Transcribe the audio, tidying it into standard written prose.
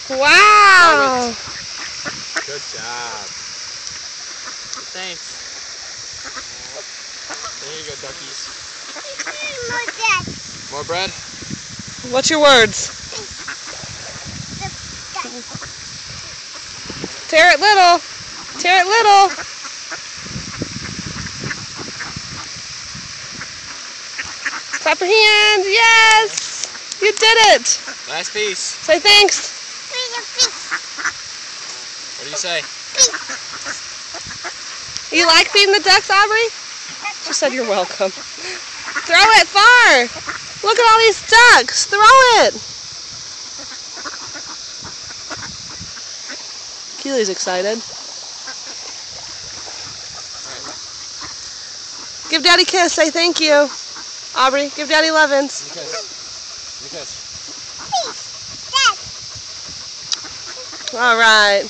Wow! Good job. Thanks. There you go, duckies. More bread? What's your words? Tear it little. Tear it little. Clap your hands. Yes! You did it. Last piece. Say thanks. What do you say? You like feeding the ducks, Aubrey? She said you're welcome. Throw it far. Look at all these ducks. Throw it. Keely's excited. Give Daddy a kiss. Say thank you. Aubrey, give Daddy lovin's. Give me a kiss. Give me a kiss. All right.